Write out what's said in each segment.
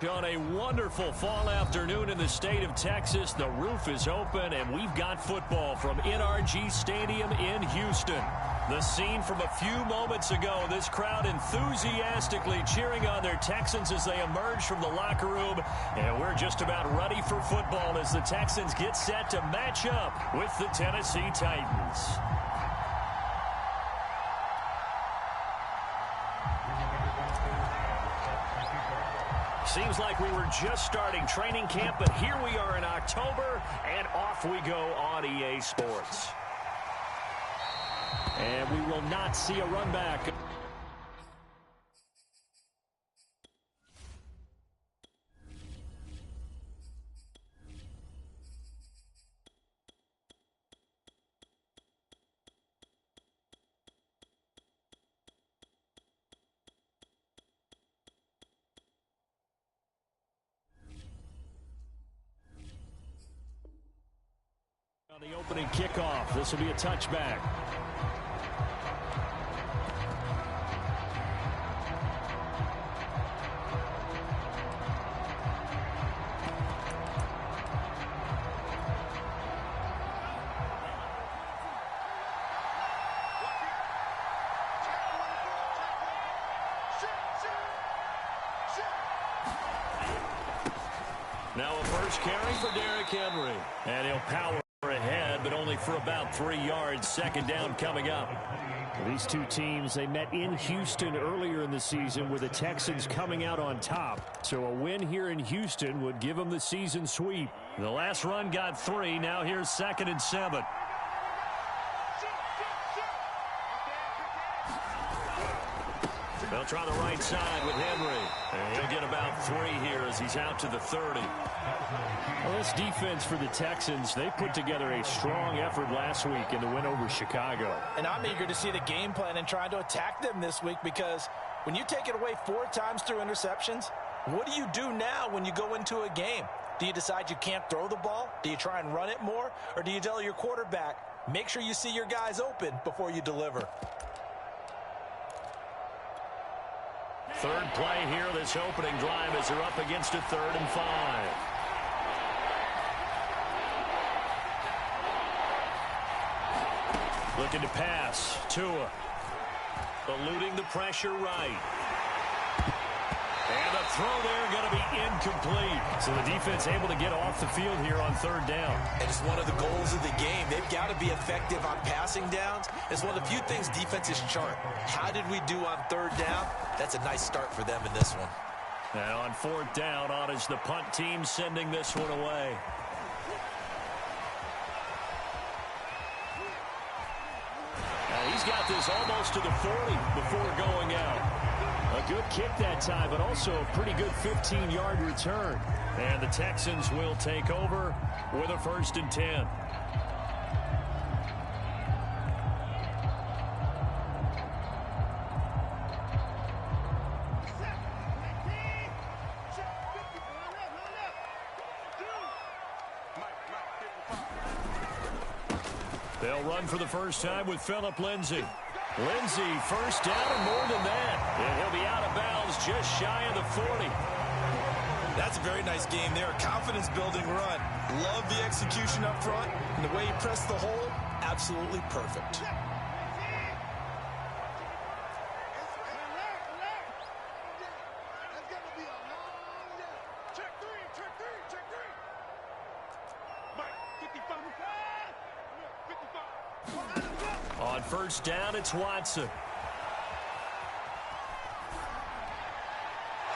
On a wonderful fall afternoon in the state of Texas, the roof is open, and we've got football from NRG Stadium in Houston. The scene from a few moments ago, this crowd enthusiastically cheering on their Texans as they emerge from the locker room, and we're just about ready for football as the Texans get set to match up with the Tennessee Titans. Seems like we were just starting training camp, but here we are in October, and off we go on EA Sports. And we will not see a run back. On the opening kickoff, this will be a touchback. Now a first carry for Derrick Henry, and he'll power ahead, but only for about 3 yards. Second down coming up. These two teams, they met in Houston earlier in the season with the Texans coming out on top. So a win here in Houston would give them the season sweep. The last run got 3. Now here's 2nd and 7. They'll try the right side with Henry. And he'll get about 3 here as he's out to the 30. Well, this defense for the Texans, they put together a strong effort last week in the win over Chicago. And I'm eager to see the game plan and trying to attack them this week, because when you take it away 4 times through interceptions, what do you do now when you go into a game? Do you decide you can't throw the ball? Do you try and run it more? Or do you tell your quarterback, make sure you see your guys open before you deliver? Third play here, this opening drive, as they're up against a 3rd and 5. Looking to pass. Tua. Eluding the pressure right. And the throw there going to be incomplete. So the defense able to get off the field here on 3rd down. And it's one of the goals of the game. They've got to be effective on passing downs. It's one of the few things defenses chart. How did we do on 3rd down? That's a nice start for them in this one. And on 4th down, on is the punt team sending this one away. Now he's got this almost to the 40 before going out. A good kick that time, but also a pretty good 15-yard return. And the Texans will take over with a 1st and 10. They'll run for the first time with Phillip Lindsay. Lindsay, first down and more than that. And he'll be out of bounds just shy of the 40. That's a very nice game there. Confidence-building run. Love the execution up front. And the way he pressed the hole, absolutely perfect. On 1st down, it's Watson.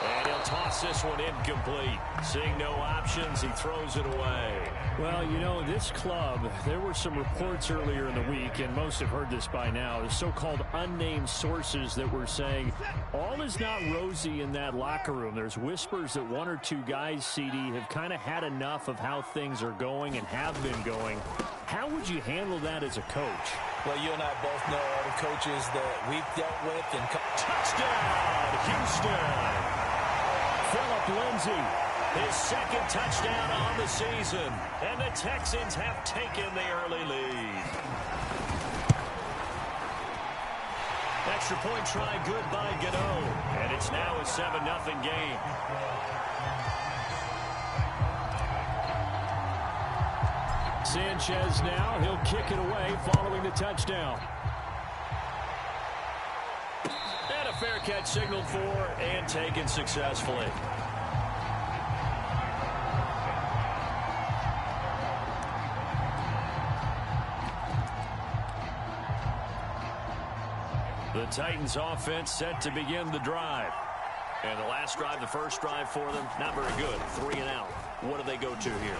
And he'll toss this one incomplete. Seeing no options, he throws it away. Well, you know, this club, there were some reports earlier in the week, and most have heard this by now, the so-called unnamed sources that were saying all is not rosy in that locker room. There's whispers that 1 or 2 guys, CD, have kind of had enough of how things are going and have been going. How would you handle that as a coach? Well, you and I both know all the coaches that we've dealt with. And touchdown, Houston! Phillip Lindsay, his 2nd touchdown on the season. And the Texans have taken the early lead. Extra point try good by Gano. And it's now a 7-0 game. Sanchez now, he'll kick it away following the touchdown. And a fair catch signaled for and taken successfully. The Titans offense set to begin the drive. And the last drive, the first drive for them, not very good. 3 and out. What do they go to here?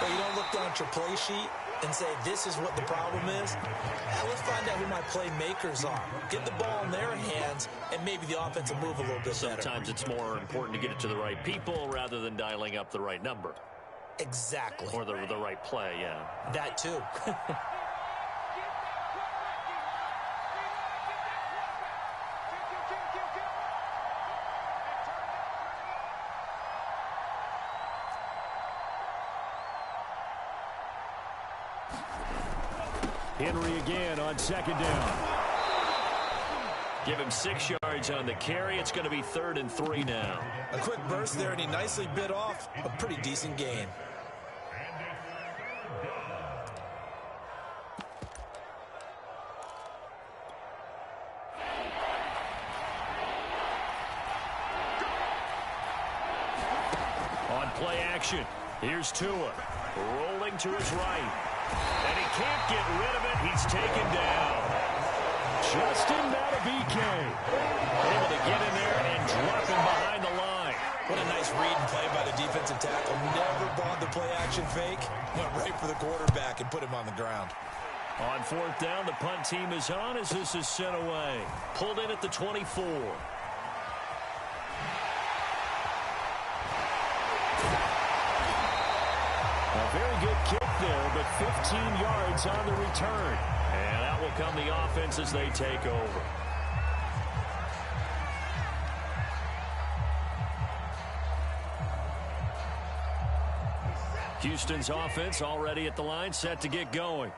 Well, you don't look down at your play sheet and say, this is what the problem is. Now, let's find out who my playmakers are. Get the ball in their hands, and maybe the offense will move a little bit better. Sometimes it's more important to get it to the right people rather than dialing up the right number. Exactly. Or the right play, yeah. That too. Henry again on second down. Give him 6 yards on the carry. It's going to be 3rd and 3 now. A quick burst there, and he nicely bit off a pretty decent gain. On play action, here's Tua. Rolling to his right. And he can't get rid of it. He's taken down. Justin Madubuike able to get in there and drop him behind the line. What a nice read and play by the defensive tackle. Never bought the play action fake. Went right for the quarterback and put him on the ground. On 4th down, the punt team is on as this is sent away. Pulled in at the 24. A very good kick there, but 15 yards on the return. And out will come the offense as they take over. Houston's offense already at the line, set to get going.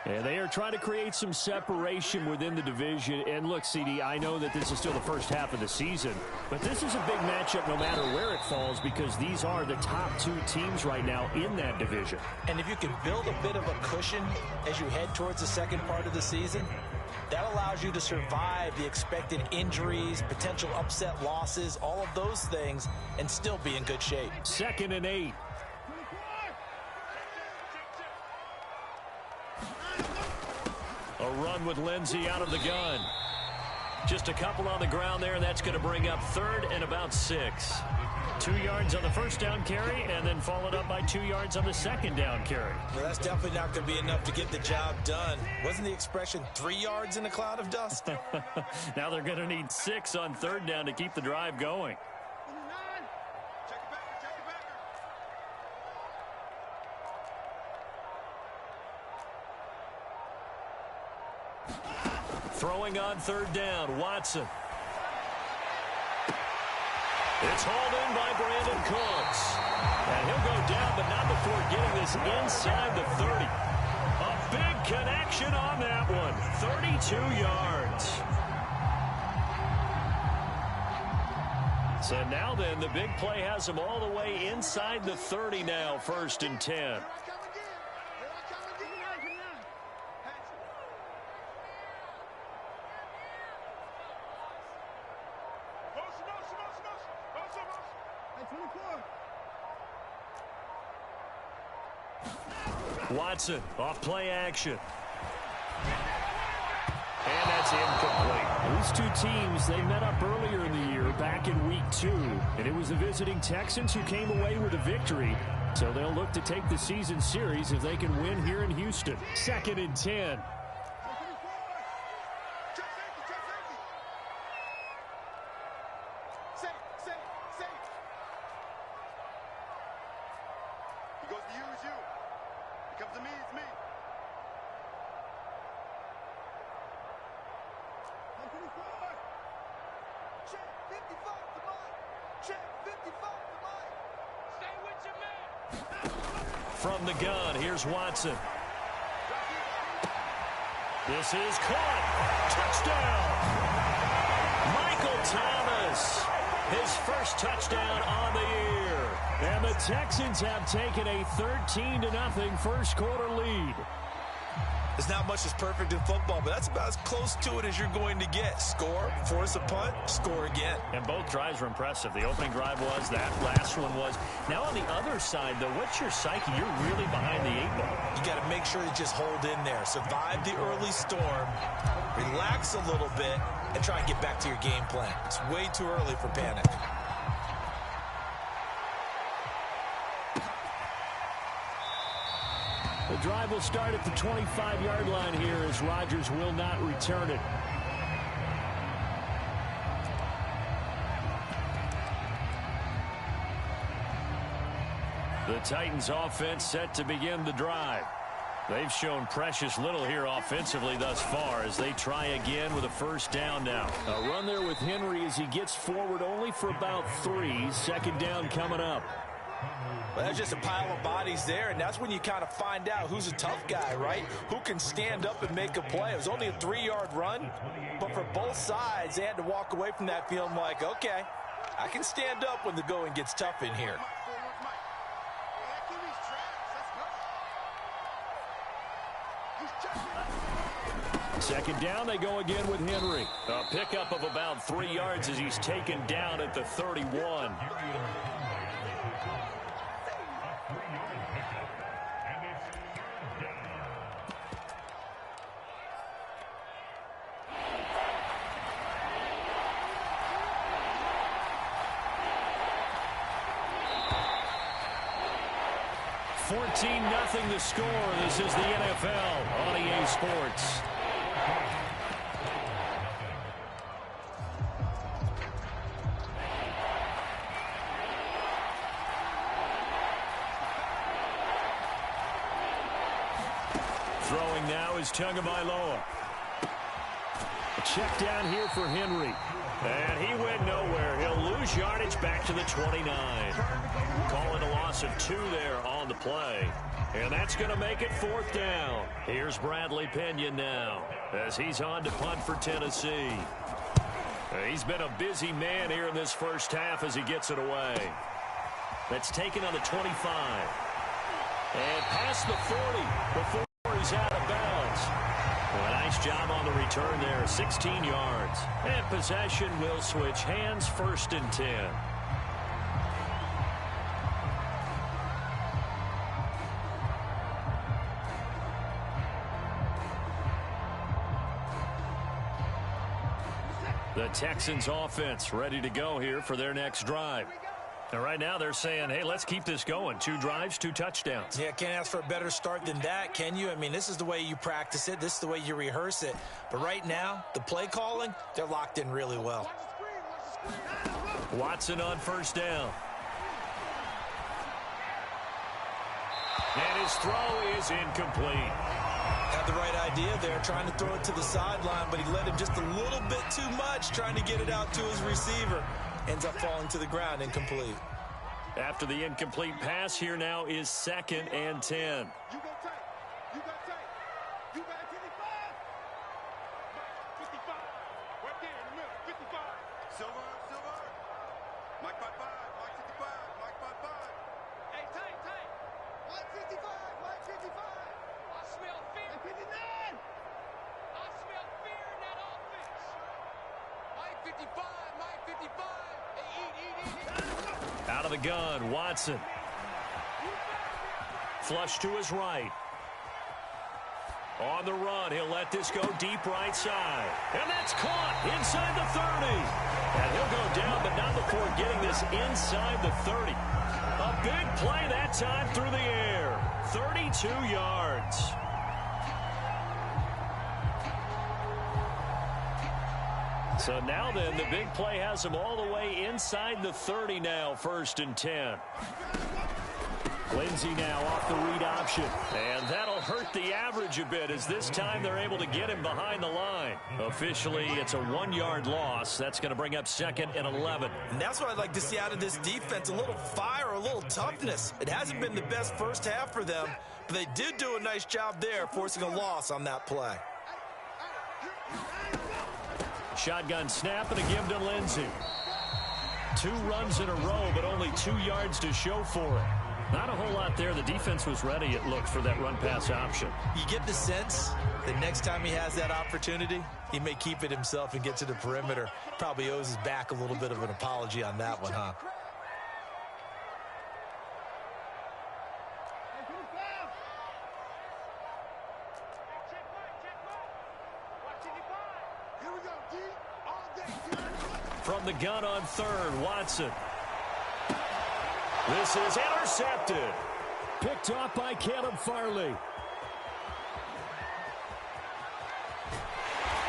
And they are trying to create some separation within the division. And look, CD, I know that this is still the first half of the season, but this is a big matchup no matter where it falls because these are the top 2 teams right now in that division. And if you can build a bit of a cushion as you head towards the second part of the season, that allows you to survive the expected injuries, potential upset losses, all of those things, and still be in good shape. 2nd and 8. A run with Lindsey out of the gun. Just a couple on the ground there, and that's going to bring up 3rd and about 6. 2 yards on the first down carry, and then followed up by 2 yards on the second down carry. Well, that's definitely not going to be enough to get the job done. Wasn't the expression 3 yards in a cloud of dust? Now they're going to need 6 on 3rd down to keep the drive going. Throwing on 3rd down, Watson. It's hauled in by Brandon Cooks. And he'll go down, but not before getting this inside the 30. A big connection on that one. 32 yards. So now then, the big play has him all the way inside the 30 now, 1st and 10. Watson off play action. And that's incomplete. These 2 teams, they met up earlier in the year back in week 2. And it was the visiting Texans who came away with a victory. So they'll look to take the season series if they can win here in Houston. 2nd and 10. From the gun, here's Watson. This is caught. Touchdown. Michael Thomas. His first touchdown on the year. And the Texans have taken a 13-0 first quarter lead. There's not much that's perfect in football, but that's about as close to it as you're going to get. Score, force a punt, score again. And both drives were impressive. The opening drive was, that last one was. Now on the other side, though, what's your psyche? You're really behind the 8-ball. You got to make sure you just hold in there. Survive the early storm, relax a little bit, and try and get back to your game plan. It's way too early for panic. The drive will start at the 25-yard line here as Rodgers will not return it. The Titans offense set to begin the drive. They've shown precious little here offensively thus far as they try again with a first down now. A run there with Henry as he gets forward only for about 3. Second down coming up. Well, there's just a pile of bodies there, and that's when you kind of find out who's a tough guy, right? Who can stand up and make a play. It was only a 3-yard run, but for both sides, they had to walk away from that feeling like, okay, I can stand up when the going gets tough in here. Second down, they go again with Henry. A pickup of about 3 yards as he's taken down at the 31. $14-0 the score. This is the NFL on EA Sports. Throwing now is Tagovailoa. Check down here for Henry. And he went nowhere. He'll lose yardage back to the 29. Calling a loss of 2 there on the play. And that's going to make it 4th down. Here's Bradley Pinion now as he's on to punt for Tennessee. He's been a busy man here in this first half as he gets it away. That's taken on the 25. And past the 40 before he's out of bounds. Well, a nice job on the return there, 16 yards. And possession will switch hands, 1st and 10. The Texans offense ready to go here for their next drive. And right now they're saying, hey, let's keep this going. 2 drives, 2 touchdowns. Yeah, can't ask for a better start than that, can you? I mean, this is the way you practice it. This is the way you rehearse it. But right now, the play calling, they're locked in really well. Watson on first down. And his throw is incomplete. Had the right idea there, trying to throw it to the sideline, but he let him just a little bit too much, trying to get it out to his receiver. Ends up falling to the ground, incomplete. After the incomplete pass, here now is 2nd and 10. Out of the gun, Watson. Flush to his right. On the run, he'll let this go deep right side. And that's caught inside the 30. And he'll go down, but not before getting this inside the 30. A big play that time through the air. 32 yards. So now then, the big play has him all the way inside the 30 now, 1st and 10. Lindsey now off the read option. And that'll hurt the average a bit as this time they're able to get him behind the line. Officially, it's a 1-yard loss. That's going to bring up 2nd and 11. And that's what I'd like to see out of this defense, a little fire, a little toughness. It hasn't been the best first half for them, but they did do a nice job there, forcing a loss on that play. Shotgun snap and a give to Lindsey. 2 runs in a row, but only 2 yards to show for it. Not a whole lot there. The defense was ready, it looked, for that run-pass option. You get the sense that next time he has that opportunity, he may keep it himself and get to the perimeter. Probably owes his back a little bit of an apology on that one, huh? From the gun on third, Watson. This is intercepted. Picked off by Caleb Farley.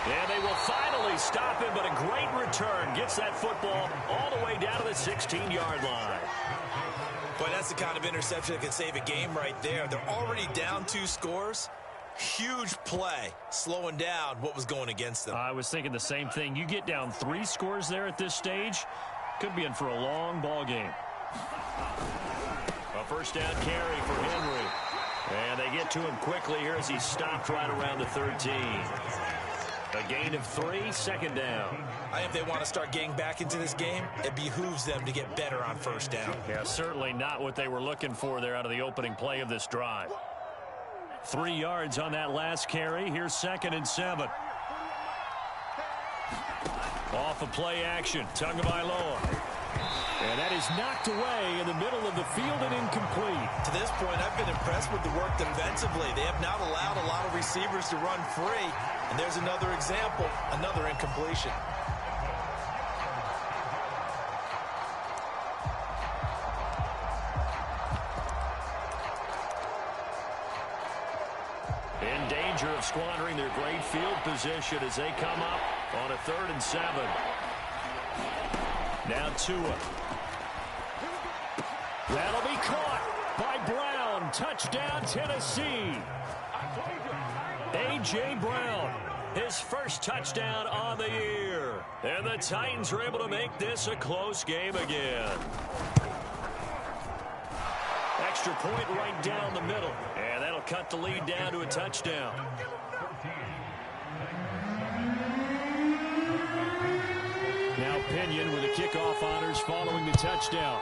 And they will finally stop him, but a great return. Gets that football all the way down to the 16-yard line. Boy, that's the kind of interception that can save a game right there. They're already down 2 scores. Huge play, slowing down what was going against them. I was thinking the same thing. You get down 3 scores there at this stage, could be in for a long ball game. A first down carry for Henry. And they get to him quickly here as he's stopped right around the 13. A gain of 3, second down. I think if they want to start getting back into this game, it behooves them to get better on first down. Yeah, certainly not what they were looking for there out of the opening play of this drive. 3 yards on that last carry. Here's 2nd and 7. Off of play action. Tagovailoa. And that is knocked away in the middle of the field and incomplete. To this point, I've been impressed with the work defensively. They have not allowed a lot of receivers to run free. And there's another example, another incompletion. In danger of squandering their great field position as they come up on a 3rd and 7. Now Tua. That'll be caught by Brown. Touchdown, Tennessee. A.J. Brown, his first touchdown on the year. And the Titans are able to make this a close game again. Extra point right down the middle. And that'll cut the lead down to a touchdown. Now Pinion with the kickoff honors following the touchdown.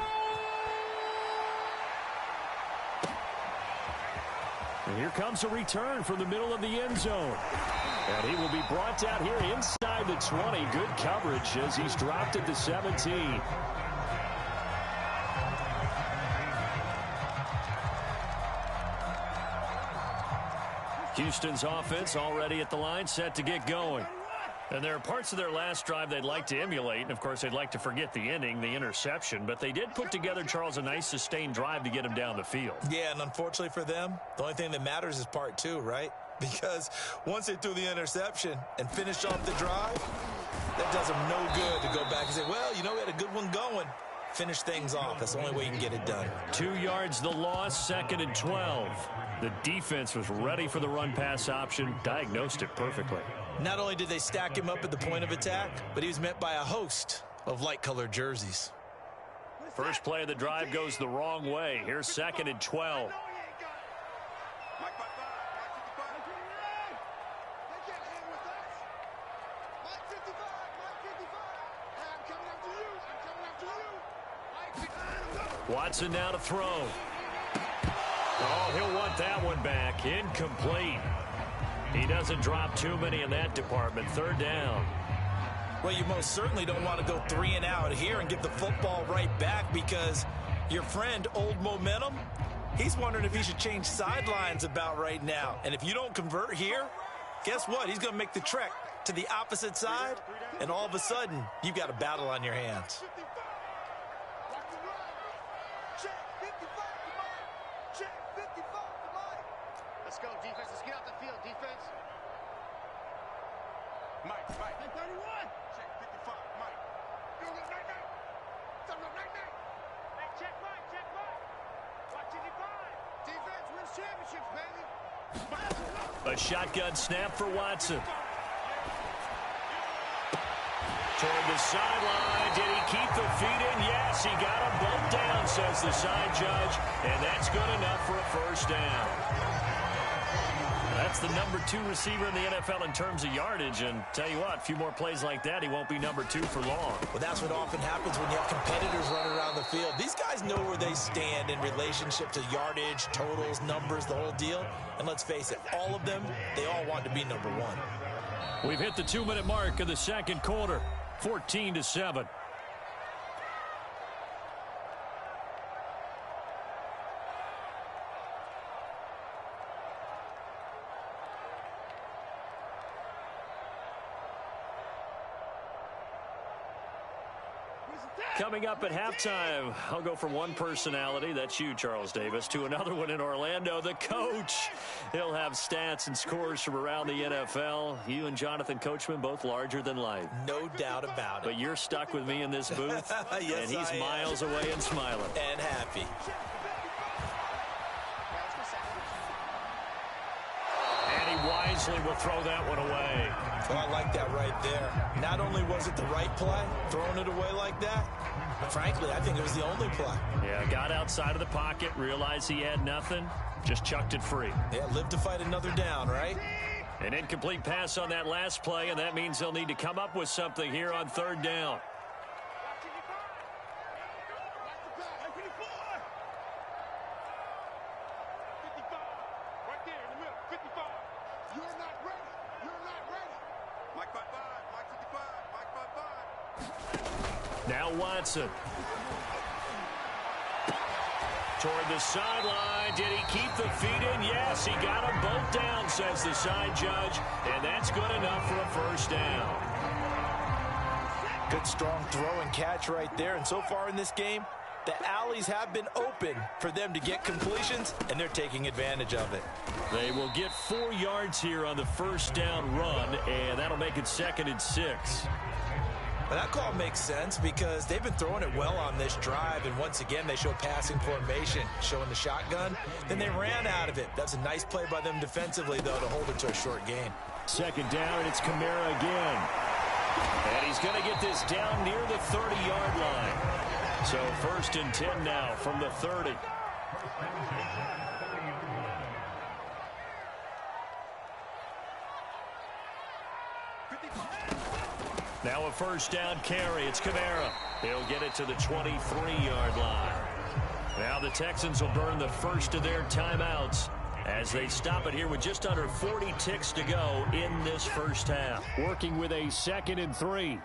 And here comes a return from the middle of the end zone. And he will be brought down here inside the 20. Good coverage as he's dropped at the 17. Houston's offense already at the line, set to get going. And there are parts of their last drive they'd like to emulate. And, of course, they'd like to forget the ending, the interception. But they did put together, Charles, a nice sustained drive to get him down the field. Yeah, and unfortunately for them, the only thing that matters is part 2, right? Because once they threw the interception and finished off the drive, that does them no good to go back and say, well, you know, we had a good one going. Finish things off. That's the only way you can get it done. 2 yards the loss, 2nd and 12. The defense was ready for the run-pass option, diagnosed it perfectly. Not only did they stack him up at the point of attack, but he was met by a host of light-colored jerseys. First play of the drive goes the wrong way. Here's 2nd and 12. Watson now to throw. Oh, he'll want that one back. Incomplete. He doesn't drop too many in that department. 3rd down. Well, you most certainly don't want to go 3 and out here and get the football right back because your friend, Old Momentum, he's wondering if he should change sidelines about right now. And if you don't convert here, guess what? He's going to make the trek to the opposite side, and all of a sudden, you've got a battle on your hands. Let's go, defense. Let's get out the field, defense. Mike. 31. Check 55, Mike. Go, night. Hey, check Mike. Watch 55. Defense wins championships, baby. A shotgun snap for Watson. Toward the sideline. Did he keep the feet in? Yes, he got them both down, says the side judge. And that's good enough for a first down. That's the number 2 receiver in the NFL in terms of yardage. And tell you what, a few more plays like that, he won't be number 2 for long. Well, that's what often happens when you have competitors running around the field. These guys know where they stand in relationship to yardage, totals, numbers, the whole deal. And let's face it, all of them, they all want to be number 1. We've hit the 2-minute mark of the second quarter, 14-7. Coming up at halftime, I'll go from one personality, that's you, Charles Davis, to another one in Orlando, the coach. He'll have stats and scores from around the NFL. You and Jonathan Coachman, both larger than life. No doubt about it. But you're stuck with me in this booth, yes, and he's miles away and smiling. And happy. And he wisely will throw that one away. Oh, I like that right there. Not only was it the right play, throwing it away like that, but frankly, I think it was the only play. Yeah, got outside of the pocket, realized he had nothing, just chucked it free. Yeah, live to fight another down, right? An incomplete pass on that last play, and that means they'll need to come up with something here on third down. Now Watson. Toward the sideline. Did he keep the feet in? Yes, he got them both down, says the side judge. And that's good enough for a first down. Good strong throw and catch right there. And so far in this game, the alleys have been open for them to get completions, and they're taking advantage of it. They will get 4 yards here on the first down run, and that'll make it 2nd and 6. Well, that call makes sense because they've been throwing it well on this drive, and once again they show passing formation, showing the shotgun. Then they ran out of it. That's a nice play by them defensively, though, to hold it to a short gain. 2nd down, and it's Kamara again. And he's going to get this down near the 30-yard line. So 1st and 10 now from the 30. Now a first down carry. It's Kamara. He'll get it to the 23-yard line. Now the Texans will burn the first of their timeouts as they stop it here with just under 40 ticks to go in this first half. Working with a 2nd and 3.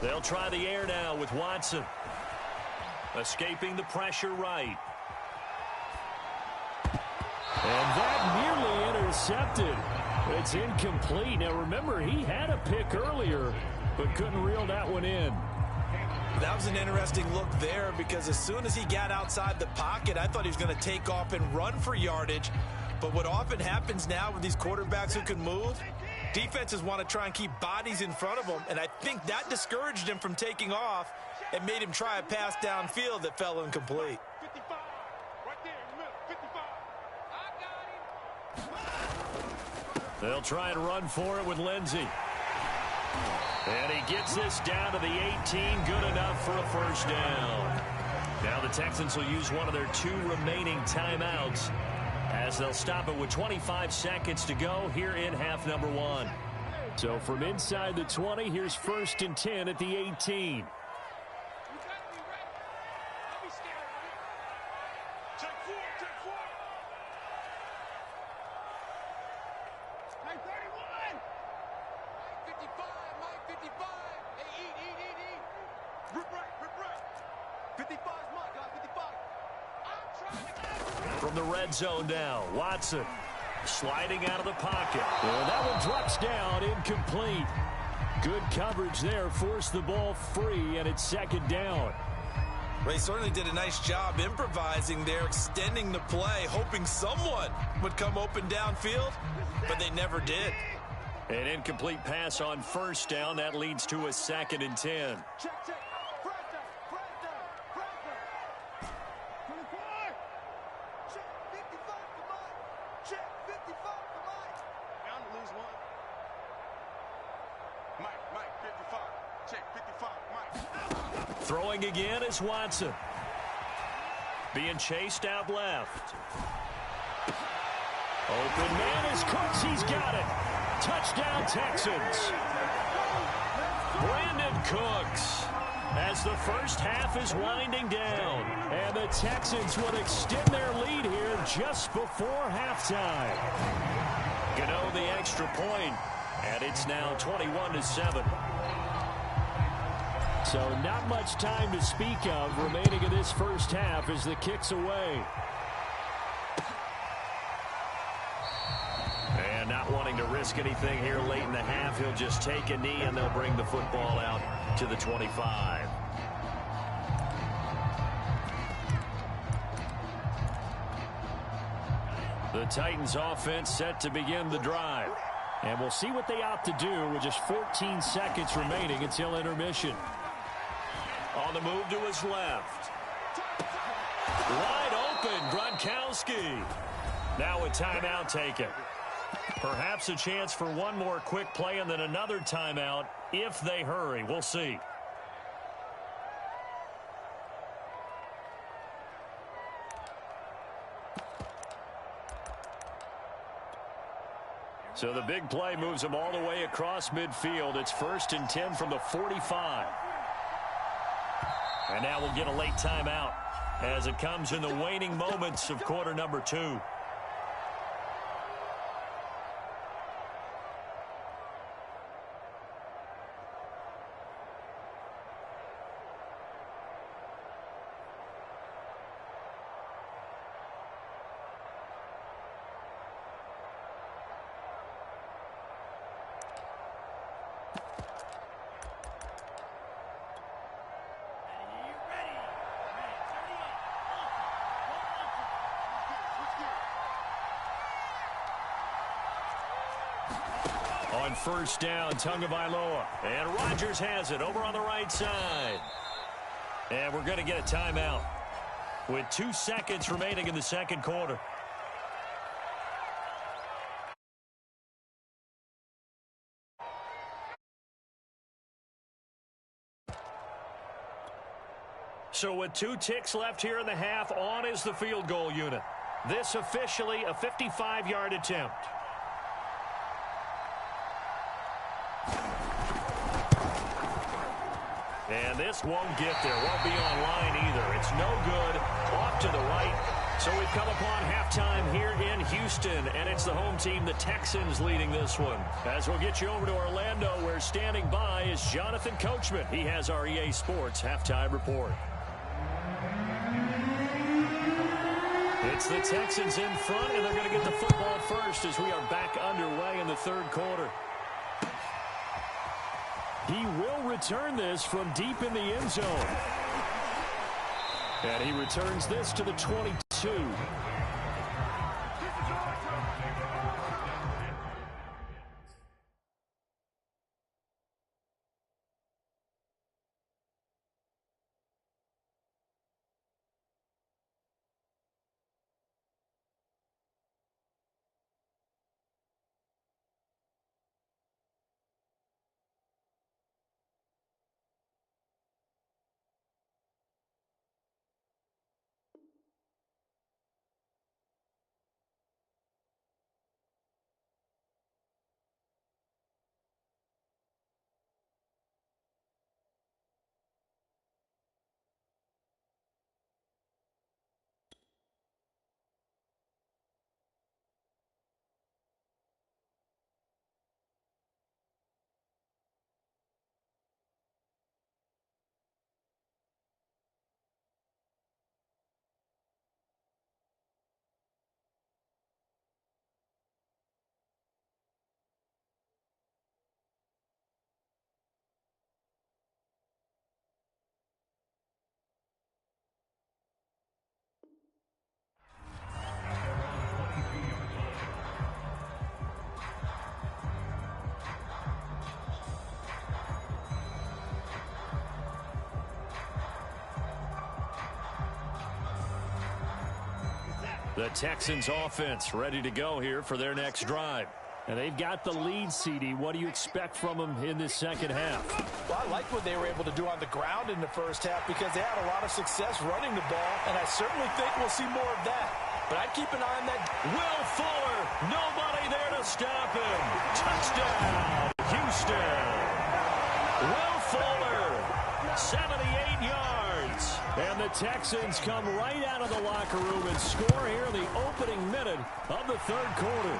They'll try the air now with Watson. Escaping the pressure right. And that nearly intercepted. It's incomplete. Now remember, he had a pick earlier, but couldn't reel that one in. That was an interesting look there because as soon as he got outside the pocket, I thought he was going to take off and run for yardage. But what often happens now with these quarterbacks who can move, defenses want to try and keep bodies in front of them, and I think that discouraged him from taking off and made him try a pass downfield that fell incomplete. 55, right there in the middle, 55. I got him. They'll try and run for it with Lindsey. And he gets this down to the 18, good enough for a first down. Now the Texans will use one of their 2 remaining timeouts as they'll stop it with 25 seconds to go here in half number 1. So from inside the 20, here's 1st and 10 at the 18. From the red zone now, Watson sliding out of the pocket. And that one drops down, incomplete. Good coverage there, forced the ball free, and it's 2nd down. Well, he certainly did a nice job improvising there, extending the play, hoping someone would come open downfield, but they never did. An incomplete pass on first down. That leads to a 2nd and 10. Check. Check 55, Mike. Throwing again is Watson. Being chased out left. Open man is Cooks. He's got it. Touchdown, Texans. Brandon Cooks, as the first half is winding down. And the Texans would extend their lead here just before halftime. Gano the extra point, and it's now 21-7. So not much time to speak of remaining in this first half as the kick's away. And not wanting to risk anything here late in the half, he'll just take a knee and they'll bring the football out to the 25. The Titans offense set to begin the drive. And we'll see what they opt to do with just 14 seconds remaining until intermission. On the move to his left. Wide open, Gronkowski. Now a timeout taken. Perhaps a chance for one more quick play and then another timeout if they hurry. We'll see. So the big play moves them all the way across midfield. It's 1st and 10 from the 45. And now we'll get a late timeout as it comes in the waning moments of quarter number 2. On first down, Tagovailoa. And Rodgers has it over on the right side. And we're going to get a timeout with 2 seconds remaining in the second quarter. So with 2 ticks left here in the half, on is the field goal unit. This officially a 55-yard attempt. And this won't get there. Won't be online either. It's no good. Off to the right. So we've come upon halftime here in Houston, and it's the home team, the Texans, leading this one. As we'll get you over to Orlando, where standing by is Jonathan Coachman. He has our EA Sports halftime report. It's the Texans in front, and they're going to get the football first as we are back underway in the third quarter. He will return this from deep in the end zone. And he returns this to the 22. The Texans offense ready to go here for their next drive. And they've got the lead, CD. What do you expect from them in this second half? Well, I like what they were able to do on the ground in the first half because they had a lot of success running the ball, and I certainly think we'll see more of that. But I'd keep an eye on that. Will Fuller, nobody there to stop him. Touchdown, Houston. Will Fuller, 78 yards. And the Texans come right out of the locker room and score here in the opening minute of the third quarter.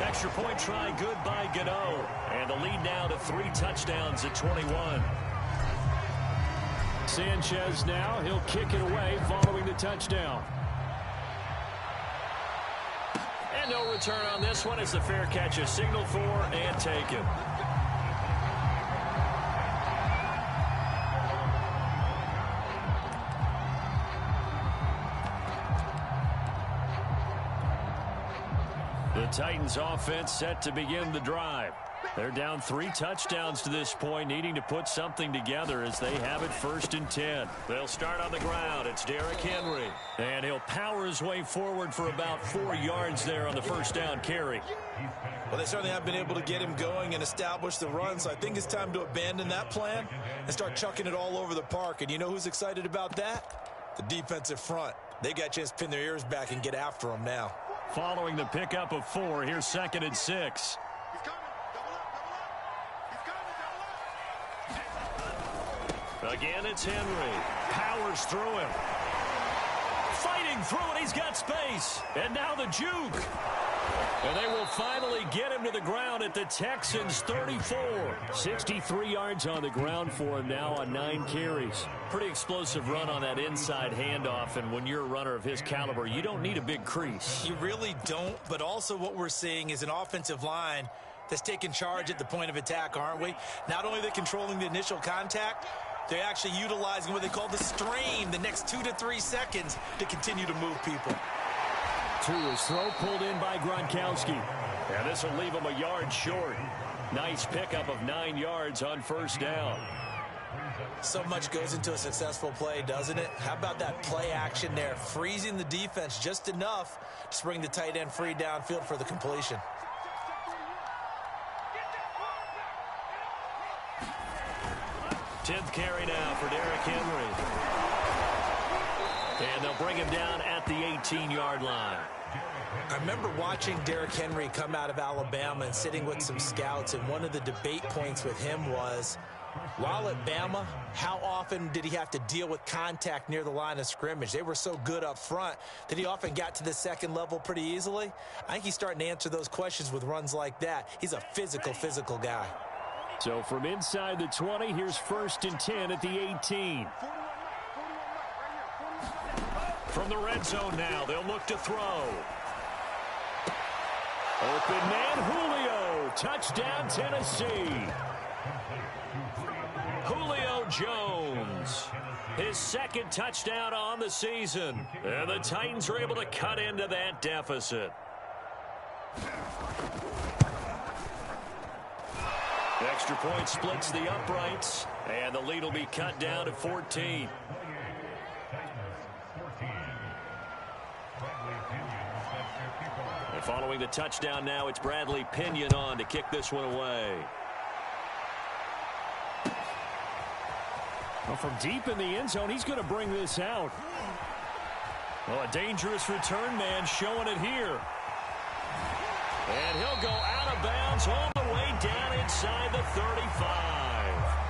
Extra point try good by Gano. And the lead now to 3 touchdowns at 21. Sanchez now, he'll kick it away following the touchdown. And no return on this one as the fair catch is signaled for and taken. The Titans offense set to begin the drive. They're down 3 touchdowns to this point, needing to put something together as they have it 1st and 10. They'll start on the ground. It's Derrick Henry. And he'll power his way forward for about 4 yards there on the first down carry. Well, they certainly have been able to get him going and establish the run, so I think it's time to abandon that plan and start chucking it all over the park. And you know who's excited about that? The defensive front. They got a chance to pin their ears back and get after him now. Following the pickup of 4, here's 2nd and 6. He's coming. Double up. He's coming. Double up. Again, it's Henry. Powers through him. Fighting through it. He's got space. And now the juke. And they will finally get him to the ground at the Texans' 34. 63 yards on the ground for him now on 9 carries. Pretty explosive run on that inside handoff, and when you're a runner of his caliber, you don't need a big crease. You really don't, but also what we're seeing is an offensive line that's taking charge at the point of attack, aren't we? Not only are they controlling the initial contact, they're actually utilizing what they call the strain, the next 2 to 3 seconds to continue to move people. To his throw, pulled in by Gronkowski. And this will leave him a yard short. Nice pickup of 9 yards on 1st down. So much goes into a successful play, doesn't it? How about that play action there? Freezing the defense just enough to bring the tight end free downfield for the completion. Tenth carry now for Derrick Henry. And they'll bring him down at the 18-yard line. I remember watching Derrick Henry come out of Alabama and sitting with some scouts, and one of the debate points with him was, while at Bama, how often did he have to deal with contact near the line of scrimmage? They were so good up front that he often got to the second level pretty easily. I think he's starting to answer those questions with runs like that. He's a physical guy. So from inside the 20, here's 1st and 10 at the 18. From the red zone now, they'll look to throw. Open man, Julio. Touchdown, Tennessee. Julio Jones. His 2nd touchdown on the season. And the Titans are able to cut into that deficit. Extra point splits the uprights. And the lead will be cut down to 14. And following the touchdown now, it's Bradley Pinion on to kick this one away. Well, from deep in the end zone, he's going to bring this out. Well, a dangerous return man showing it here. And he'll go out of bounds all the way down inside the 35.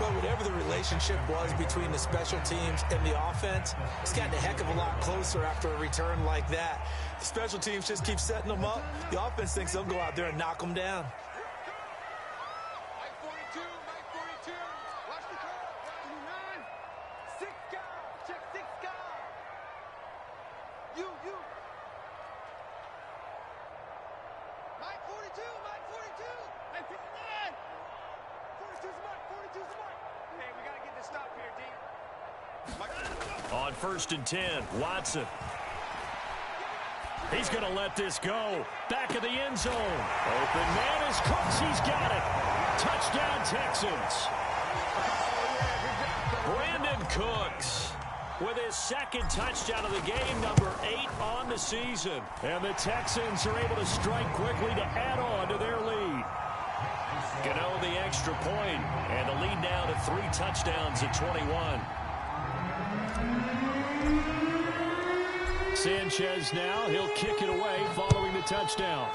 Well, whatever the relationship was between the special teams and the offense, it's gotten a heck of a lot closer after a return like that. The special teams just keep setting them up. The offense thinks they'll go out there and knock them down. Mike 42, Mike 42. Watch the call. 29. 6 guard. Check 6 guard. You. Mike 42, Mike 42. Mike 59. 42's Mike, 42's Mike. Hey, we got to get this stop here, D. On 1st and 10, Watson. He's going to let this go. Back of the end zone. Open man is Cooks. He's got it. Touchdown, Texans. Brandon Cooks. with his second touchdown of the game, number 8 on the season. And the Texans are able to strike quickly to add on to their lead. Gano the extra point, and the lead now to 3 touchdowns at 21. Sanchez now, he'll kick it away following the touchdown.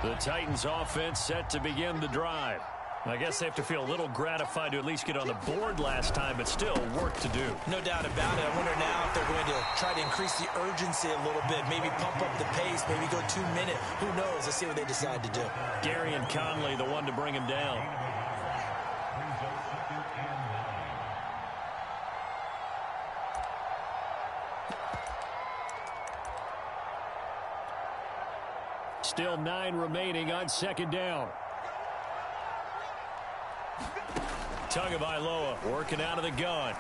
The Titans offense set to begin the drive. I guess they have to feel a little gratified to at least get on the board last time, but still work to do. No doubt about it. I wonder now if they're going to try to increase the urgency a little bit, maybe pump up the pace, maybe go 2 minute. Who knows? Let's see what they decide to do. Gary and Conley, the one to bring him down. Still 9 remaining on second down. Tagovailoa working out of the gun.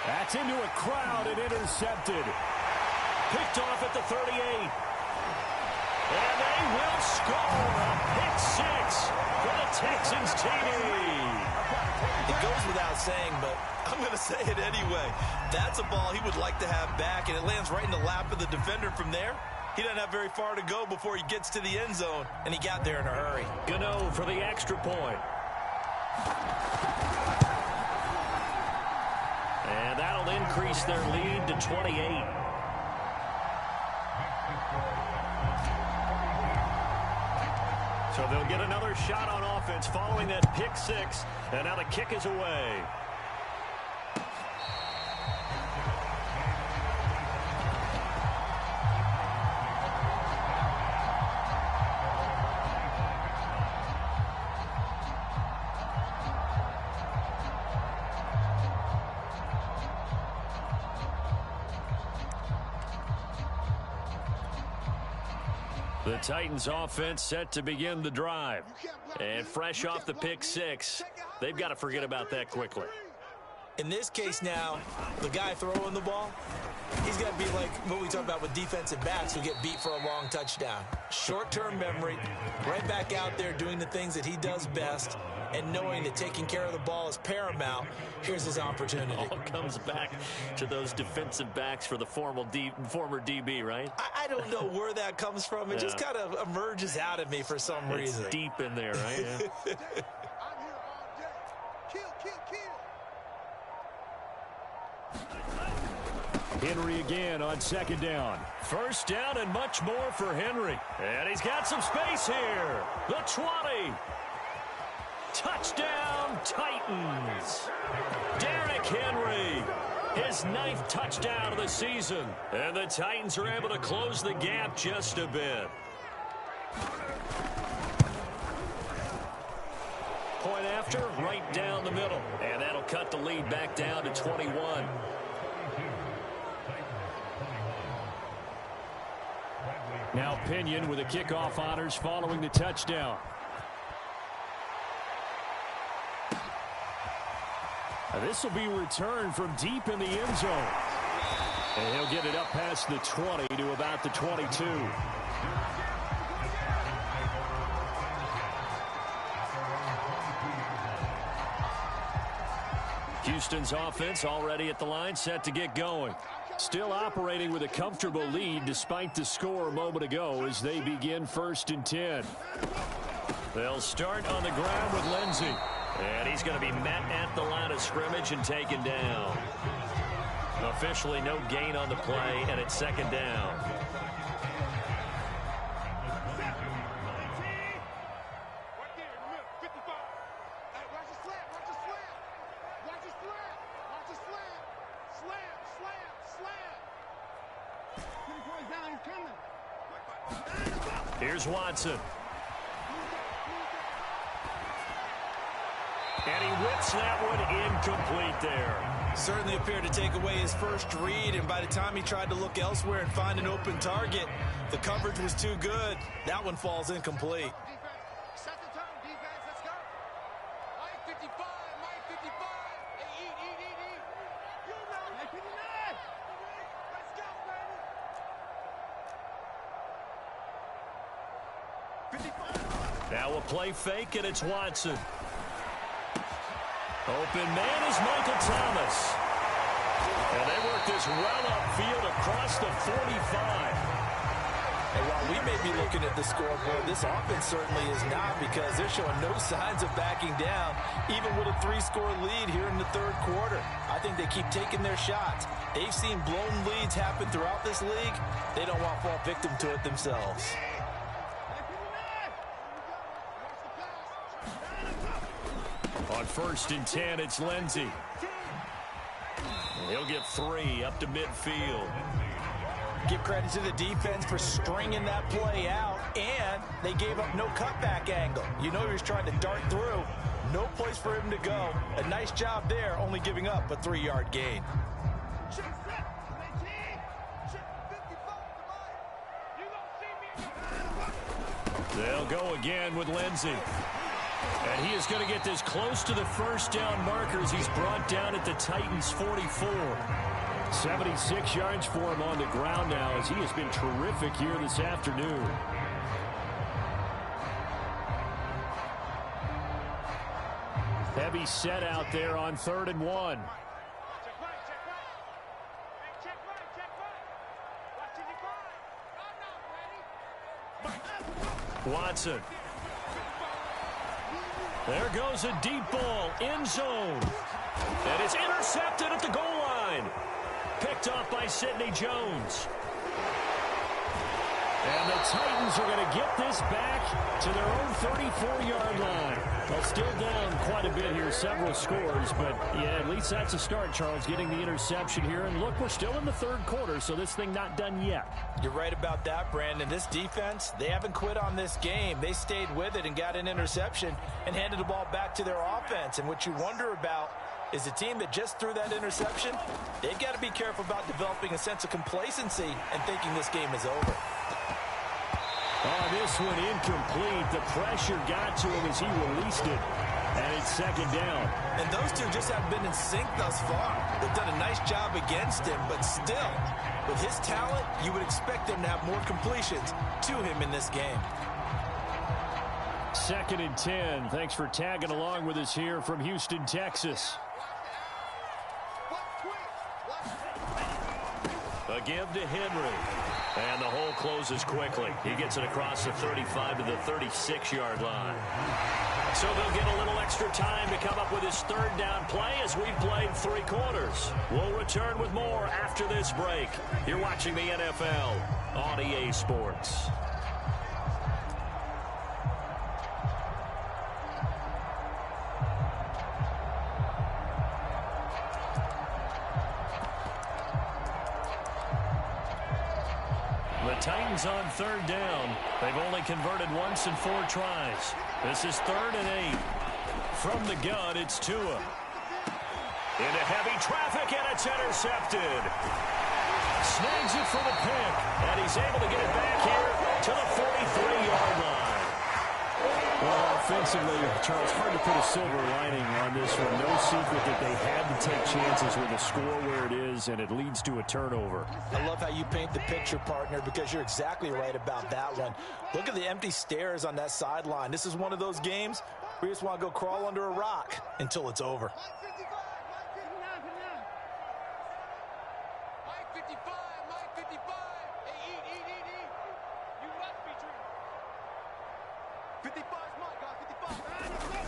That's into a crowd and intercepted. Picked off at the 38. And they will score a pick 6 for the Texans TD. It goes without saying, but I'm going to say it anyway. That's a ball he would like to have back, and it lands right in the lap of the defender from there. He doesn't have very far to go before he gets to the end zone, and he got there in a hurry. Gano for the extra point. And that'll increase their lead to 28. So they'll get another shot on offense following that pick 6, and now the kick is away. The Titans offense set to begin the drive. And fresh off the pick 6, they've got to forget about that quickly. In this case now, the guy throwing the ball, he's got to be like what we talk about with defensive backs who get beat for a long touchdown. Short-term memory, right back out there doing the things that he does best, and knowing that taking care of the ball is paramount. Here's his opportunity. All comes back to those defensive backs for the former DB, right? I don't know where that comes from. It just kind of emerges out of me for some reason. It's deep in there, right? Yeah. Henry again on second down. First down and much more for Henry. And he's got some space here. The 20. Touchdown, Titans. Derrick Henry, his 9th touchdown of the season. And the Titans are able to close the gap just a bit. Point after, right down the middle. And that'll cut the lead back down to 21. Now Pinion with the kickoff honors following the touchdown. This will be returned from deep in the end zone. And he'll get it up past the 20 to about the 22. Houston's offense already at the line, set to get going. Still operating with a comfortable lead despite the score a moment ago as they begin 1st and 10. They'll start on the ground with Lindsey. And he's going to be met at the line of scrimmage and taken down. Officially no gain on the play, and it's second down. Here's Watson. And he whips that one incomplete there. Certainly appeared to take away his first read, and by the time he tried to look elsewhere and find an open target, the coverage was too good. That one falls incomplete. Set the tone, defense. Let's go. Mike 55, Mike 55. Hey, eat. Now a play fake, and it's Watson. Open man is Michael Thomas. And they work this well upfield across the 45. And while we may be looking at the scoreboard, this offense certainly is not, because they're showing no signs of backing down, even with a 3-score lead here in the third quarter. I think they keep taking their shots. They've seen blown leads happen throughout this league. They don't want to fall victim to it themselves. On 1st and 10, it's Lindsey. He'll get 3 up to midfield. Give credit to the defense for stringing that play out, and they gave up no cutback angle. You know he was trying to dart through. No place for him to go. A nice job there, only giving up a 3-yard gain. They'll go again with Lindsey. And he is going to get this close to the first down markers. He's brought down at the Titans' 44. 76 yards for him on the ground now, as he has been terrific here this afternoon. Heavy set out there on 3rd and 1. Watson. There goes a deep ball, end zone. And it's intercepted at the goal line. Picked off by Sidney Jones. And the Titans are going to get this back to their own 34-yard line. Well, still down quite a bit here, several scores, but yeah, at least that's a start, Charles, getting the interception here. And look, we're still in the third quarter, so this thing not done yet. You're right about that, Brandon. This defense, they haven't quit on this game. They stayed with it and got an interception and handed the ball back to their offense. And what you wonder about is a team that just threw that interception, they've got to be careful about developing a sense of complacency and thinking this game is over. Oh, this one incomplete. The pressure got to him as he released it. And it's 2nd down. And those two just have been in sync thus far. They've done a nice job against him, but still, with his talent, you would expect them to have more completions to him in this game. 2nd and 10. Thanks for tagging along with us here from Houston, Texas. A give to Henry. And the hole closes quickly. He gets it across the 35 to the 36-yard line. So they'll get a little extra time to come up with his 3rd down play as we've played 3 quarters. We'll return with more after this break. You're watching the NFL on EA Sports. Titans on 3rd down. They've only converted once in 4 tries. This is 3rd and 8. From the gun, it's Tua. Into heavy traffic, and it's intercepted. Snags it for the pick, and he's able to get it back here to the 43-yard line. Well, offensively, Charles, hard to put a silver lining on this one. No secret that they had to take chances with the score where it is, and it leads to a turnover. I love how you paint the picture, partner, because you're exactly right about that one. Look at the empty stares on that sideline. This is one of those games where you just want to go crawl under a rock until it's over.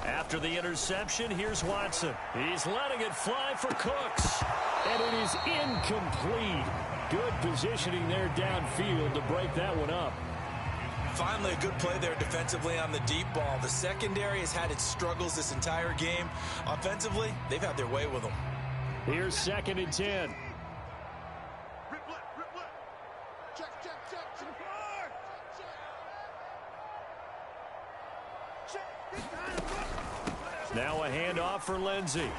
After the interception, here's Watson. He's letting it fly for Cooks. And it is incomplete. Good positioning there downfield to break that one up. Finally, a good play there defensively on the deep ball. The secondary has had its struggles this entire game. Offensively, they've had their way with them. Here's 2nd and 10. Now a handoff for Lindsey.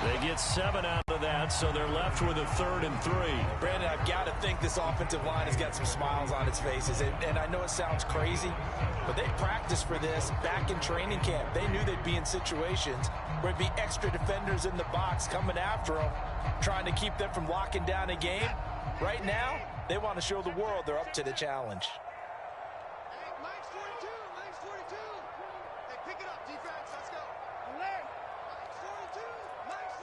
They get 7 out of that, so they're left with a 3rd and 3. Brandon, I've got to think this offensive line has got some smiles on its faces. And I know it sounds crazy, but they practiced for this back in training camp. They knew they'd be in situations where it'd be extra defenders in the box coming after them, trying to keep them from locking down a game. Right now, they want to show the world they're up to the challenge. Hey, Mike's 42. Mike's 42. Hey, pick it up, defense. Let's go. Mike's 42. Mike's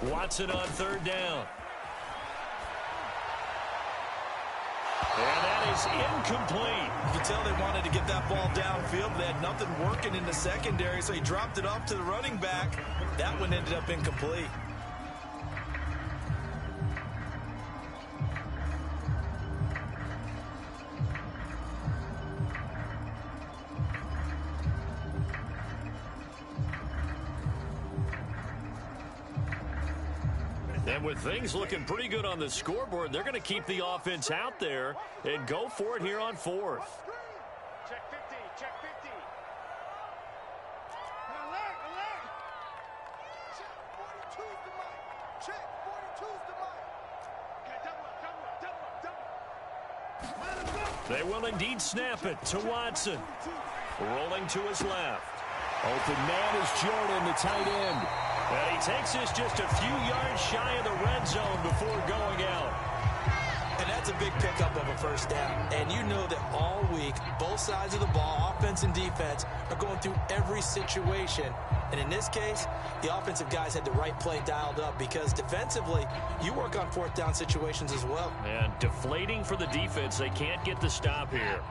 42. Watson on 3rd down. And that is incomplete. You can tell they wanted to get that ball downfield. They had nothing working in the secondary, so he dropped it off to the running back. That one ended up incomplete. And with things looking pretty good on the scoreboard, they're going to keep the offense out there and go for it here on 4th. Check 50. Check 50. Alert. Alert. Check 42's the mic. Check 42's the mic. Okay, double up. They will indeed snap it to Watson. Rolling to his left. Open man is Jordan, the tight end. And he takes this just a few yards shy of the red zone before going out. And that's a big pickup of a 1st down. And you know that all week, both sides of the ball, offense and defense, are going through every situation. And in this case, the offensive guys had the right play dialed up because defensively, you work on 4th down situations as well. And deflating for the defense. They can't get the stop here.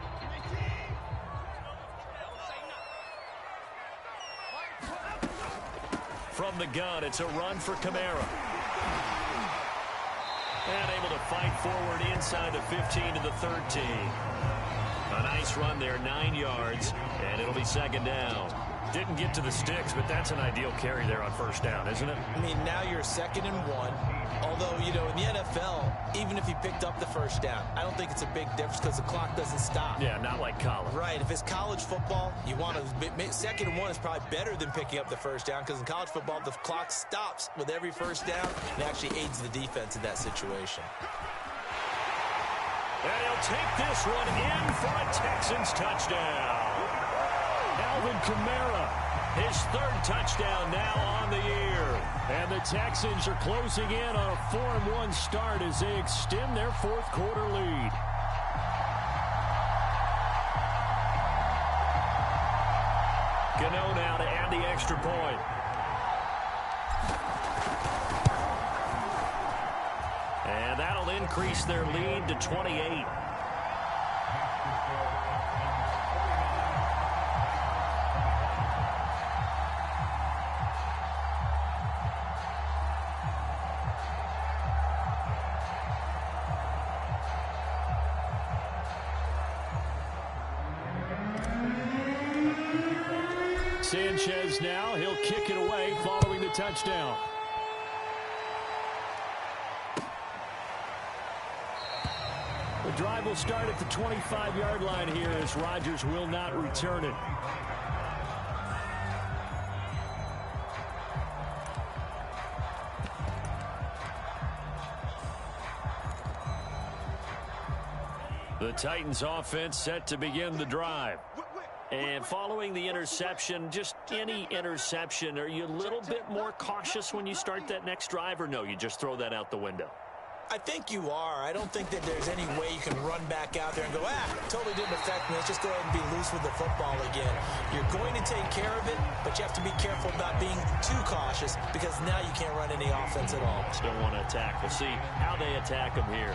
From the gun, it's a run for Kamara. And able to fight forward inside the 15 to the 13. A nice run there, 9 yards, and it'll be 2nd down. Didn't get to the sticks, but that's an ideal carry there on 1st down, isn't it? I mean, now you're 2nd and 1. Although, you know, in the NFL, even if you picked up the 1st down, I don't think it's a big difference because the clock doesn't stop. Yeah, not like college. Right. If it's college football, you want to 2nd and 1 is probably better than picking up the 1st down because in college football, the clock stops with every 1st down and actually aids the defense in that situation. And he'll take this one in for a Texans touchdown. Alvin Kamara, his 3rd touchdown now on the year. And the Texans are closing in on a 4-1 start as they extend their 4th quarter lead. Gano now to add the extra point. And that'll increase their lead to 28. Sanchez now, he'll kick it away following the touchdown. The drive will start at the 25-yard line here as Rodgers will not return it. The Titans offense set to begin the drive. And following the interception, just any interception, are you a little bit more cautious when you start that next drive, or no, you just throw that out the window? I think you are. I don't think that there's any way you can run back out there and go, totally didn't affect me. Let's just go ahead and be loose with the football again. You're going to take care of it, but you have to be careful about being too cautious because now you can't run any offense at all. Still want to attack. We'll see how they attack them here.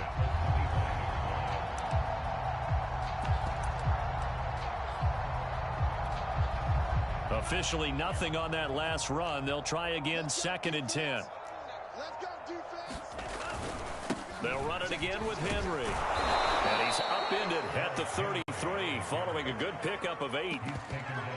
Officially nothing on that last run. They'll try again 2nd and 10. Let's go, defense. They'll run it again with Henry. And he's upended at the 33 following a good pickup of 8.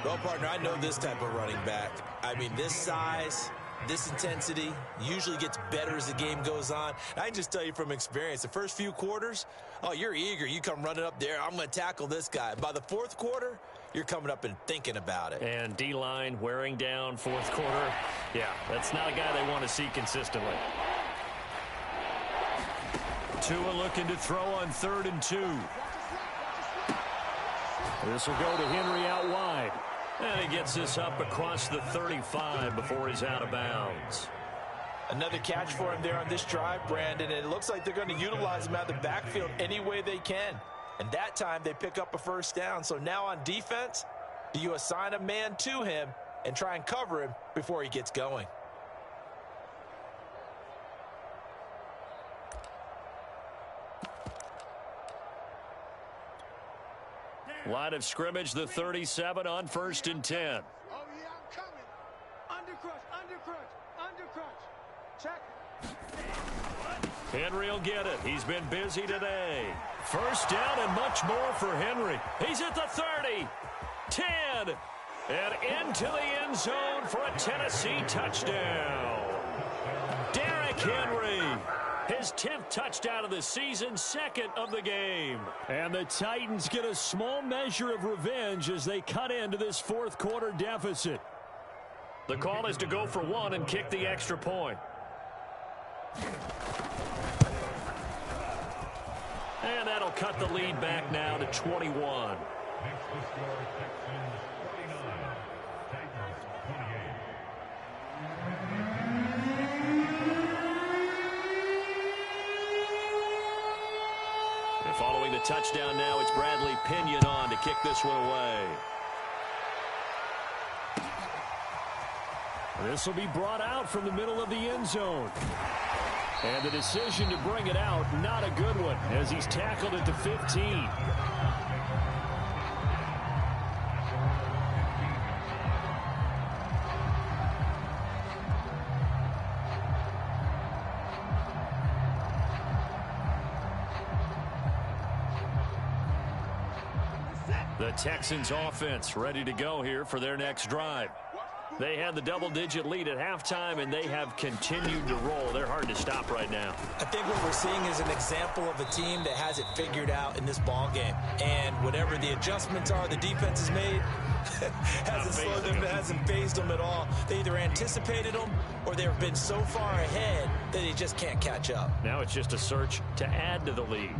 Well, partner, I know this type of running back. I mean, this size, this intensity usually gets better as the game goes on. I can just tell you from experience, the first few quarters, oh, you're eager. You come running up there. I'm going to tackle this guy. By the 4th quarter, you're coming up and thinking about it. And D-line wearing down fourth quarter. Yeah, that's not a guy they want to see consistently. Tua looking to throw on 3rd and 2. This will go to Henry out wide. And he gets this up across the 35 before he's out of bounds. Another catch for him there on this drive, Brandon. And it looks like they're going to utilize him out of the backfield any way they can. And that time they pick up a first down. So now on defense, do you assign a man to him and try and cover him before he gets going? Line of scrimmage, the 37 on 1st and 10. Oh, yeah, I'm coming. Undercrush, undercrush, undercrush. Check. Henry will get it. He's been busy today. First down and much more for Henry. He's at the 30, 10, and into the end zone for a Tennessee touchdown. Derrick Henry. His 10th touchdown of the season, 2nd of the game. And the Titans get a small measure of revenge as they cut into this fourth quarter deficit. The call is to go for 1 and kick the extra point. And that'll cut the lead back now to 21. Following the touchdown now, it's Bradley Pinion on to kick this one away. This will be brought out from the middle of the end zone. And the decision to bring it out, not a good one, as he's tackled at the 15. The Texans offense ready to go here for their next drive. They had the double-digit lead at halftime, and they have continued to roll. They're hard to stop right now. I think what we're seeing is an example of a team that has it figured out in this ball game. And whatever the adjustments are the defense has made, hasn't slowed them, hasn't phased them at all. They either anticipated them or they've been so far ahead that they just can't catch up. Now it's just a search to add to the lead.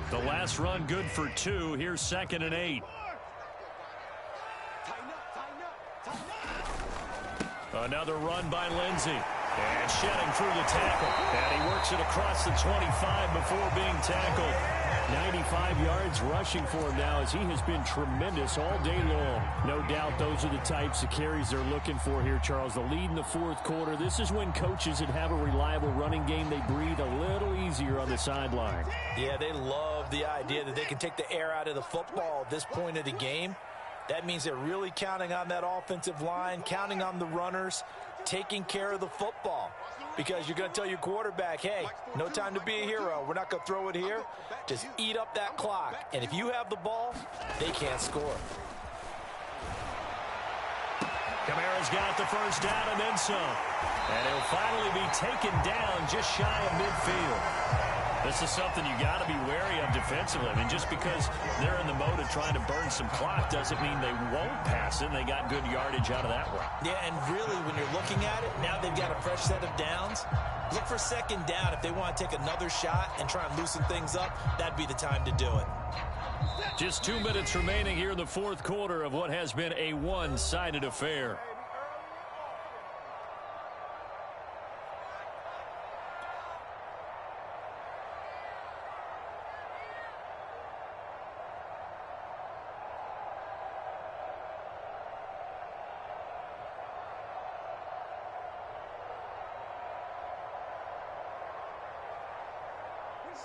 The last run good for 2. Here's 2nd and 8. Another run by Lindsey. And shedding through the tackle. And he works it across the 25 before being tackled. 95 yards rushing for him now as he has been tremendous all day long. No doubt those are the types of carries they're looking for here, Charles. The lead in the fourth quarter. This is when coaches that have a reliable running game, they breathe a little easier on the sideline. Yeah, they love the idea that they can take the air out of the football at this point of the game. That means they're really counting on that offensive line, counting on the runners, taking care of the football. Because you're going to tell your quarterback, hey, no time to be a hero. We're not going to throw it here. Just eat up that clock. And if you have the ball, they can't score. Kamara's got the first down and then some. And he'll finally be taken down just shy of midfield. This is something you got to be wary of defensively. I mean, just because they're in the mode of trying to burn some clock doesn't mean they won't pass it. They got good yardage out of that one. Yeah, and really, when you're looking at it, now they've got a fresh set of downs. Look for 2nd down. If they want to take another shot and try and loosen things up, that'd be the time to do it. Just 2 minutes remaining here in the fourth quarter of what has been a one-sided affair.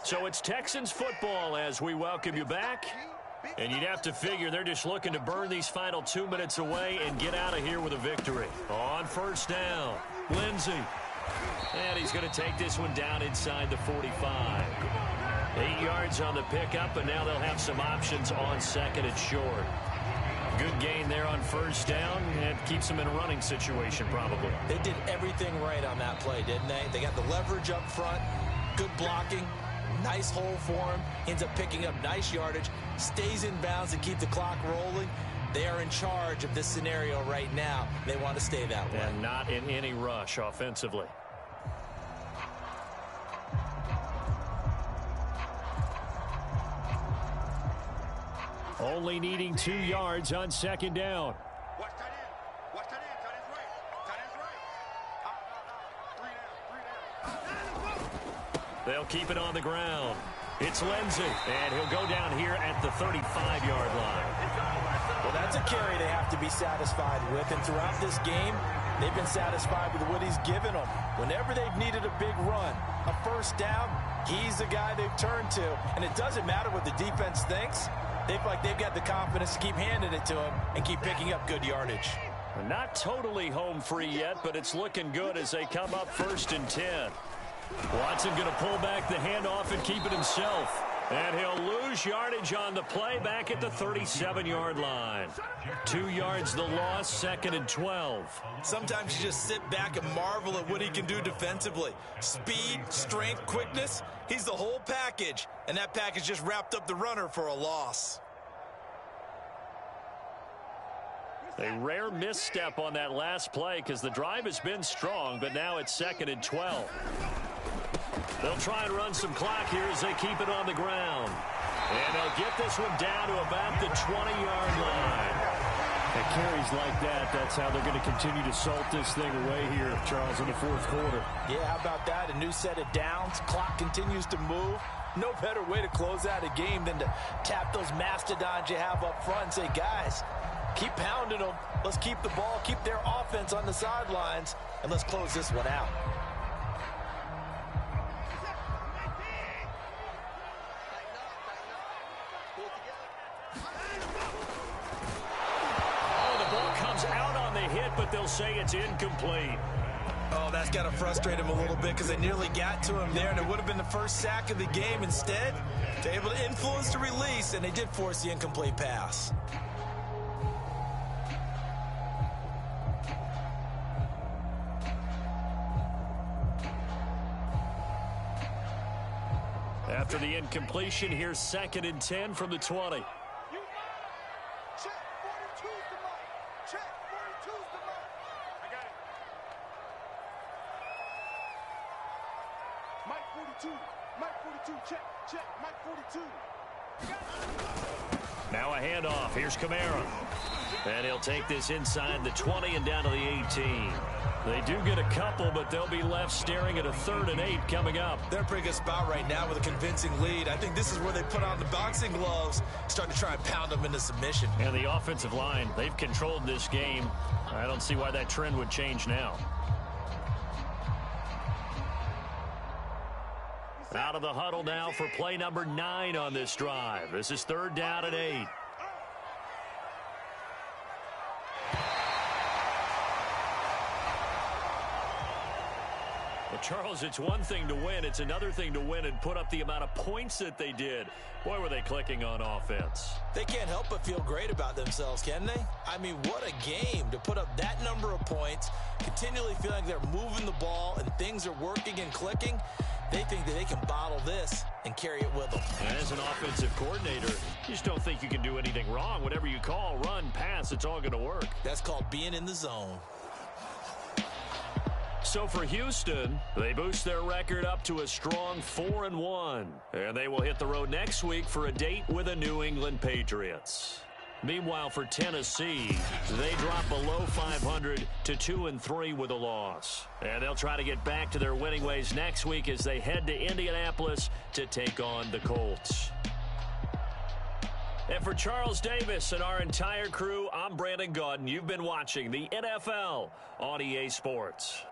So it's Texans football as we welcome you back. And you'd have to figure they're just looking to burn these final 2 minutes away and get out of here with a victory. On first down, Lindsey. And he's going to take this one down inside the 45. 8 yards on the pickup, and now they'll have some options on 2nd and short. Good gain there on first down, and keeps them in a running situation probably. They did everything right on that play, didn't they? They got the leverage up front. good blocking, nice hole for him, ends up picking up nice yardage, stays in bounds to keep the clock rolling. They are in charge of this scenario right now. They want to stay that way. And not in any rush offensively. Only needing 2 yards on second down. Watch tight end. Watch tight end. Tight end's right. Tight end's right. 3 down. They'll keep it on the ground. It's Lindsay, and he'll go down here at the 35-yard line. Well, that's a carry they have to be satisfied with, and throughout this game, they've been satisfied with what he's given them. Whenever they've needed a big run, a first down, he's the guy they've turned to, and it doesn't matter what the defense thinks. They feel like they've got the confidence to keep handing it to him and keep picking up good yardage. Not totally home free yet, but it's looking good as they come up 1st and 10. Watson going to pull back the handoff and keep it himself. And he'll lose yardage on the play back at the 37-yard line. 2 yards the loss, 2nd and 12. Sometimes you just sit back and marvel at what he can do defensively. Speed, strength, quickness, he's the whole package. And that package just wrapped up the runner for a loss. A rare misstep on that last play because the drive has been strong, but now it's 2nd and 12. They'll try and run some clock here as they keep it on the ground. And they'll get this one down to about the 20-yard line. At carries like that, that's how they're going to continue to salt this thing away here, Charles, in the 4th quarter. Yeah, how about that? A new set of downs. Clock continues to move. No better way to close out a game than to tap those mastodons you have up front and say, guys, keep pounding them. Let's keep the ball, keep their offense on the sidelines, and let's close this one out. But they'll say it's incomplete. Oh, that's got to frustrate him a little bit because they nearly got to him there, and it would have been the first sack of the game. Instead, they're able to influence the release, and they did force the incomplete pass. After the incompletion, here's 2nd and 10 from the 20. Now a handoff. Here's Kamara. And he'll take this inside the 20 and down to the 18. They do get a couple, but they'll be left staring at a 3rd and 8 coming up. They're in a pretty good spot right now with a convincing lead. I think this is where they put on the boxing gloves, start to try and pound them into submission. And the offensive line, they've controlled this game. I don't see why that trend would change now. Out of the huddle now for play number 9 on this drive. This is 3rd down and 8. Well, Charles, it's one thing to win. It's another thing to win and put up the amount of points that they did. Boy, were they clicking on offense. They can't help but feel great about themselves, can they? I mean, what a game to put up that number of points, continually feeling they're moving the ball and things are working and clicking. They think that they can bottle this and carry it with them. And as an offensive coordinator, you just don't think you can do anything wrong. Whatever you call, run, pass, it's all going to work. That's called being in the zone. So for Houston, they boost their record up to a strong 4-1. And they will hit the road next week for a date with the New England Patriots. Meanwhile, for Tennessee, they drop below 500 to 2-3 with a loss. And they'll try to get back to their winning ways next week as they head to Indianapolis to take on the Colts. And for Charles Davis and our entire crew, I'm Brandon Gaudin. You've been watching the NFL on EA Sports.